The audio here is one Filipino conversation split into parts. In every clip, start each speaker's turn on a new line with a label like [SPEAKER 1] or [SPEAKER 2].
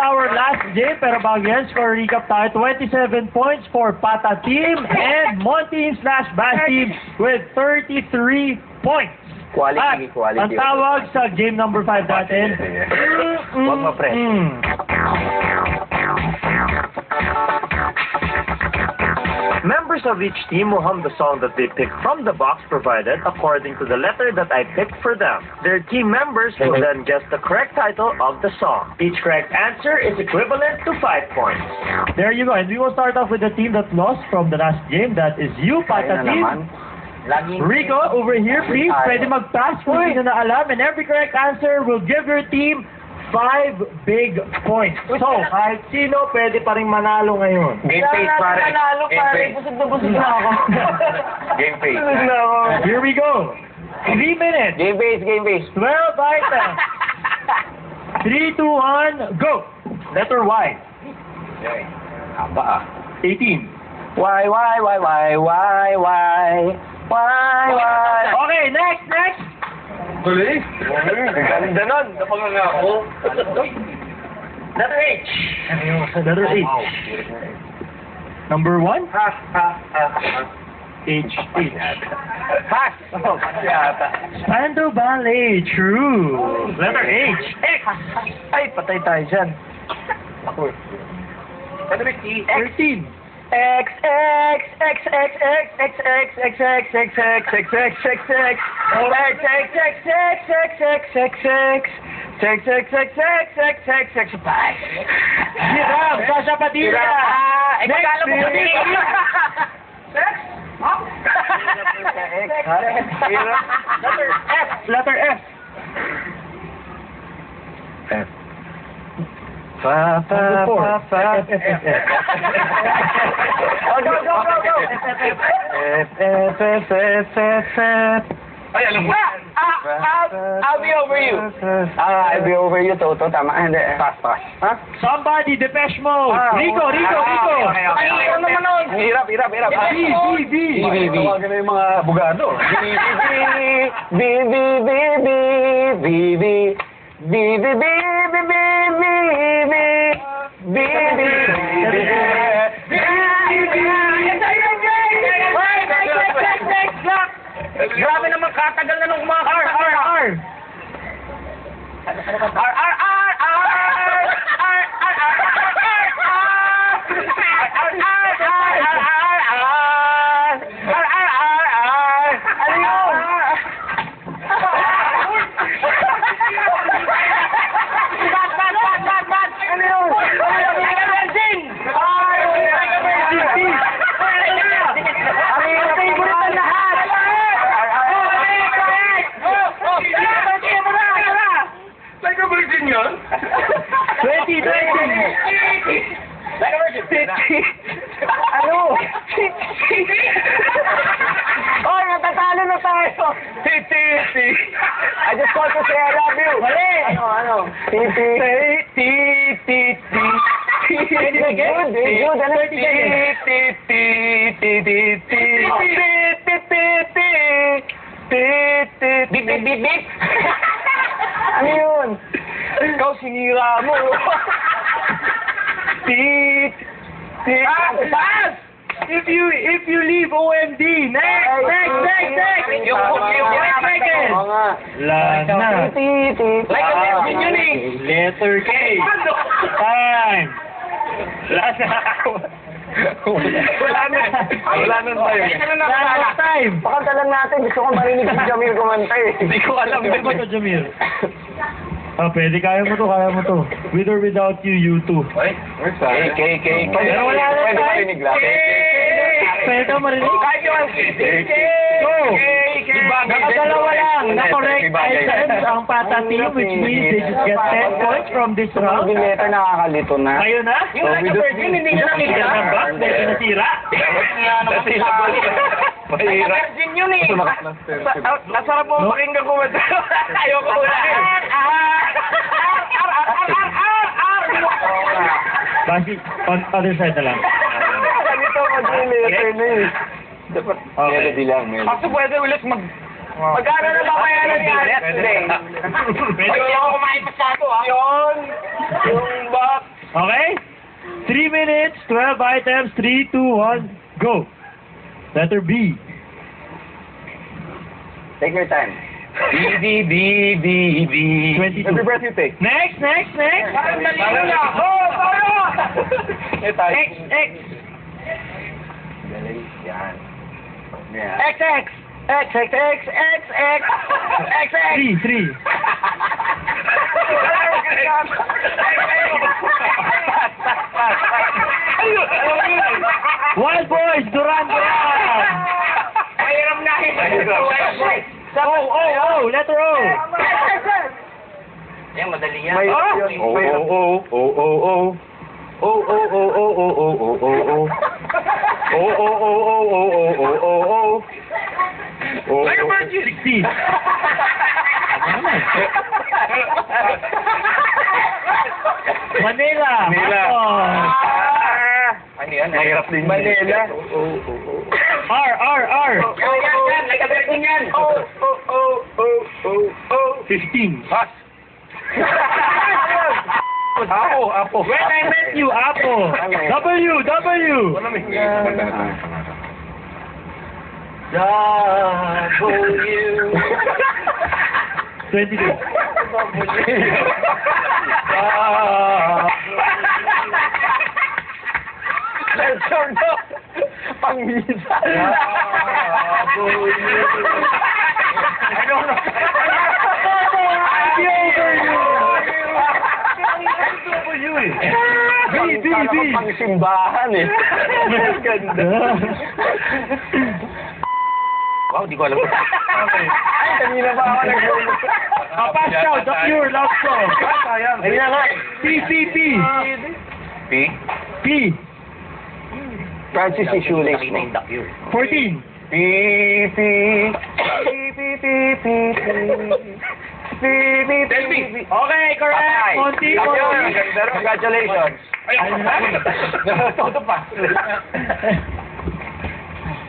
[SPEAKER 1] our last game, pero bago yan, score recap tayo. 27 points for Pata Team and Montein/Bass Team with 33 points.
[SPEAKER 2] Quality.
[SPEAKER 1] Ang tawag sa game number 5 natin.
[SPEAKER 2] Huwag ma-press. Members of each team will hum the song that they pick from the box provided according to the letter that I picked for them. Their team members will then guess the correct title of the song. Each correct answer is equivalent to 5 points.
[SPEAKER 1] There you go. And we will start off with the team that lost from the last game. That is you, Pata Team. Rico, over here, please. Pwede mag-pass kung hindi na alam. And every correct answer will give your team 5 big points. So, kahit sino, pwede pa rin manalo ngayon.
[SPEAKER 2] Game face, pare.
[SPEAKER 3] Manalo, pare. Busog na ako.
[SPEAKER 2] Game face.
[SPEAKER 1] Here we go. 3 minutes.
[SPEAKER 2] Game face, game face.
[SPEAKER 1] 12 items. 3, 2, 1, go. Letter Y.
[SPEAKER 2] Haba
[SPEAKER 1] 18.
[SPEAKER 2] Why?
[SPEAKER 1] Okay, next.
[SPEAKER 2] Tuloy? Ganda nun. Napangangako.
[SPEAKER 1] Letter H. Letter H. Number 1. H.
[SPEAKER 2] Pass.
[SPEAKER 1] Spandau Ballet. True. Letter H.
[SPEAKER 2] X. Ay, patay tayo dyan. Ako. Letter T.
[SPEAKER 1] 13.
[SPEAKER 2] X.
[SPEAKER 1] Hirap. Sasha Padilla.
[SPEAKER 3] Ikakala mo ba dito?
[SPEAKER 1] Letter F.
[SPEAKER 2] F.
[SPEAKER 3] Ay, alam mo. I'll be over you.
[SPEAKER 2] I'll be over you, Toto. Tama. Hindi. Pass. Ha?
[SPEAKER 1] Somebody, Depeche Mode. Rico.
[SPEAKER 3] Ay, ano naman nun?
[SPEAKER 2] Hirap.
[SPEAKER 1] B.
[SPEAKER 2] Tawagan na yung mga bugado.
[SPEAKER 3] Grabe naman katagal na nung mga
[SPEAKER 1] R.
[SPEAKER 3] Oy, natatalo na tayo.
[SPEAKER 2] I just want to say I love you.
[SPEAKER 3] Mali.
[SPEAKER 2] Ano?
[SPEAKER 3] Bip.
[SPEAKER 2] Ano yun? Ikaw sinira mo.
[SPEAKER 3] Pass!
[SPEAKER 1] If you leave OMD, next. Lana.
[SPEAKER 3] Like a lesbian yun eh.
[SPEAKER 1] Letter K. Time.
[SPEAKER 2] Wala nun tayo.
[SPEAKER 1] Last time.
[SPEAKER 2] Pakanta lang natin. Gusto ko marinig si Jamil kumanta eh. Hindi ko alam.
[SPEAKER 1] Hindi ko to, Jamil. Pwede. Kaya mo to. With or without you, you too.
[SPEAKER 2] K.
[SPEAKER 1] Pero wala na
[SPEAKER 2] Pwede
[SPEAKER 1] tayo.
[SPEAKER 2] marinig lang.
[SPEAKER 1] Pwede ka marinig.
[SPEAKER 3] Kahit yung
[SPEAKER 1] Go! Nakadalawa lang. Na-correct items ang Pata Team, which means they just get 10 points from this round.
[SPEAKER 2] Yung letter nakakalito na.
[SPEAKER 1] Kayo na?
[SPEAKER 3] Yung naka-virgin, hindi nyo nakita.
[SPEAKER 1] Yan ba? Dahil nasira?
[SPEAKER 3] Naka-virgin yun eh. Nasarap mo pakinggan ko. Ayoko ko na.
[SPEAKER 1] Bakit? On other side na lang.
[SPEAKER 2] Ganito mag-letter na eh. Dapat melody lang.
[SPEAKER 3] Kasi pwede ulit magkano na ba kaya nangyari today?
[SPEAKER 1] Pwede
[SPEAKER 3] Pwede ako kumain pa sa ato, ha? Yun! Yung box
[SPEAKER 1] Okay? 3 minutes, 12 items, 3, 2, 1, go. Letter B.
[SPEAKER 3] Take your time. B.
[SPEAKER 1] 22.
[SPEAKER 3] Every breath you take.
[SPEAKER 1] Next.
[SPEAKER 3] Parang nalito na.
[SPEAKER 1] X.
[SPEAKER 3] Yan.
[SPEAKER 1] XX. 3. Wild Boys, Duran.
[SPEAKER 3] Mahirap na.
[SPEAKER 1] O, letter O.
[SPEAKER 3] Yan, madali yan. Like a virgin.
[SPEAKER 1] 16. Manila.
[SPEAKER 3] Ano yan? Mahirap din. Manila.
[SPEAKER 1] R.
[SPEAKER 3] Yan. Like a virgin yan.
[SPEAKER 1] 15.
[SPEAKER 3] Pass. Apo.
[SPEAKER 1] When I met you, Apo. W.
[SPEAKER 3] W.
[SPEAKER 1] 22.
[SPEAKER 3] Let's turn up. Pang-misa. I don't know.
[SPEAKER 1] B.
[SPEAKER 3] Pang-simbahan eh. Ganda. Wow, di ko alam. Ay, kanina pa ako nag-uulog.
[SPEAKER 1] Pascal, the pure love song.
[SPEAKER 3] Ayun na nga.
[SPEAKER 1] P.
[SPEAKER 3] Francis is shoelace mo.
[SPEAKER 1] 14. Okay, correct. Monty.
[SPEAKER 3] Congratulations. Todo pa.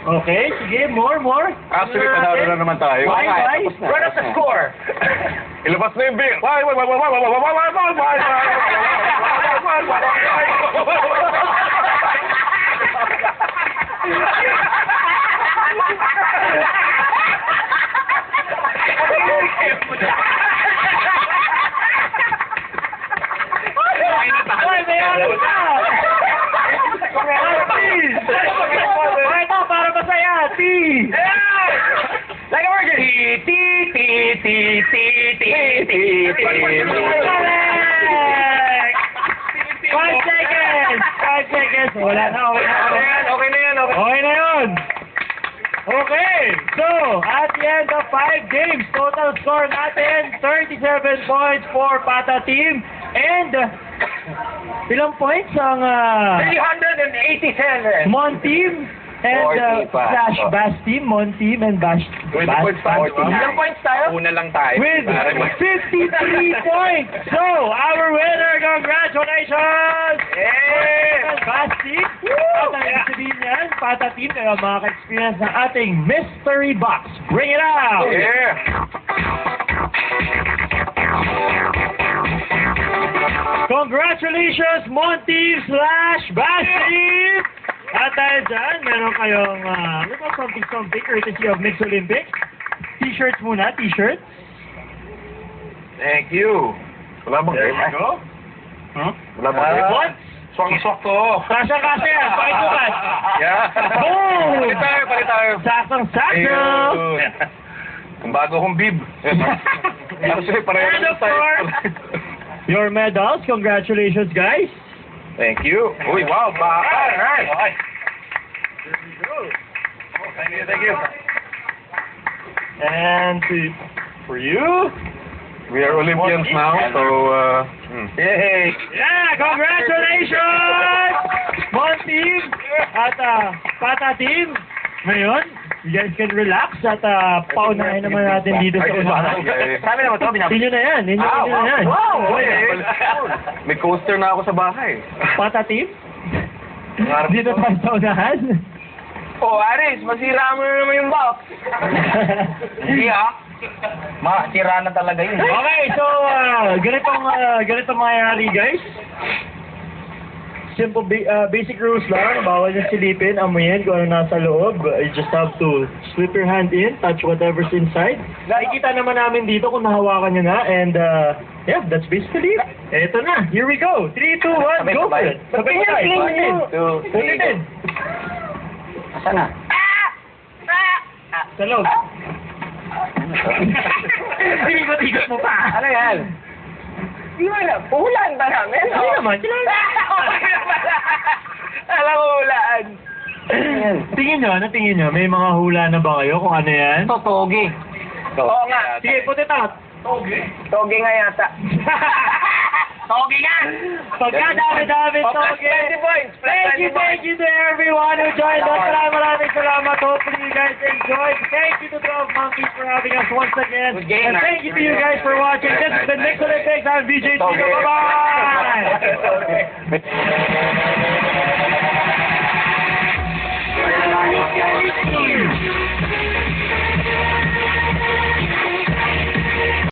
[SPEAKER 1] Okay, sige, more.
[SPEAKER 4] Actually, panalo na naman tayo.
[SPEAKER 1] Why?
[SPEAKER 3] Run up the score.
[SPEAKER 4] Ilabas na yung beer. Why?
[SPEAKER 1] Para masaya. T.
[SPEAKER 3] Like a virgin.
[SPEAKER 1] Correct. 5 seconds. Wala na.
[SPEAKER 3] Okay na yan.
[SPEAKER 1] Okay na yun. Okay. So, at the end of 5 games, total score natin, 37 points for Pata team. And, ilang points ang
[SPEAKER 3] 387.
[SPEAKER 1] Mon team and
[SPEAKER 3] 40 pa.
[SPEAKER 1] slash Bass team, Mon team and Bash
[SPEAKER 4] points tayo.
[SPEAKER 3] Ilang points tayo?
[SPEAKER 4] Una lang tayo.
[SPEAKER 1] with 53 points. So, our winner, congratulations!
[SPEAKER 3] Yeah!
[SPEAKER 1] Bass team. At ang ibig sabihin niyan, Pata team, kayo makaka-experience ng ating mystery box. Bring it out!
[SPEAKER 4] Yeah!
[SPEAKER 1] Congratulations, Mon team slash Bass team! At dahil dyan, meron kayong something courtesy of Mix Olympics. T-shirts muna, t-shirts.
[SPEAKER 4] Thank you. Wala bang
[SPEAKER 1] There you go. Huh?
[SPEAKER 4] Wala bang
[SPEAKER 1] What?
[SPEAKER 4] Swang-swak to.
[SPEAKER 1] Kasya yan, pakitukas.
[SPEAKER 4] Yeah.
[SPEAKER 1] Boom!
[SPEAKER 4] Palit tayo.
[SPEAKER 1] Sakang-sakto!
[SPEAKER 4] Ayun. Ang bago kong bib. Actually, pareho
[SPEAKER 1] And of
[SPEAKER 4] tayo.
[SPEAKER 1] course, your medals. Congratulations, guys.
[SPEAKER 4] Thank you. Uy, wow. Alright.
[SPEAKER 1] Okay.
[SPEAKER 4] Thank you.
[SPEAKER 1] And for you.
[SPEAKER 4] We are Olympians now, so, yay!
[SPEAKER 1] Yeah, congratulations! Mon team at Pata team. Ngayon, you guys can relax at paunahin naman natin dito sa unahan.
[SPEAKER 3] Sabi naman ito,
[SPEAKER 1] Inyo na yan, inyo na yan.
[SPEAKER 4] May coaster na ako sa bahay.
[SPEAKER 1] Pata team? Dito tayo sa unahan.
[SPEAKER 3] Oh, Aris, masira mo na naman yung box. Hindi sira na talaga yun.
[SPEAKER 1] Okay, so ganitong mangyayari guys. simple basic rules lang. Bawal yung silipin, amuyin kung ano nasa loob. You just have to slip your hand in, touch whatever's inside. Nakikita naman namin dito kung nahawakan nyo na. And yeah, that's basically it. Eto na, here we go. 3, 2, 1, go for it. Sabay na tayo. Put it in.
[SPEAKER 3] Asan na?
[SPEAKER 1] Sa loob. Tigot-tigot mo pa.
[SPEAKER 3] Ano yan? Hindi mo na. Puhulaan ba namin?
[SPEAKER 1] Hindi naman.
[SPEAKER 3] Alam mo hulaan.
[SPEAKER 1] Tingin nyo, ano tingin nyo? May mga hula na ba kayo kung ano yan?
[SPEAKER 3] Totogi. Oo nga.
[SPEAKER 1] Sige, put it out.
[SPEAKER 3] Togi nga yata. Togi nga!
[SPEAKER 1] Pagkadami-dami,
[SPEAKER 3] Oh, plus
[SPEAKER 1] Toge.
[SPEAKER 3] 20 points. Plus
[SPEAKER 1] Thank you to everyone who joined us. Maraming salamat. Hopefully you guys enjoyed. Thank you to 12 Monkeys for having us once again.
[SPEAKER 3] Good game,
[SPEAKER 1] And thank you to you guys for watching. This is the Next Olympics. I'm VJ Chico. Bye-bye!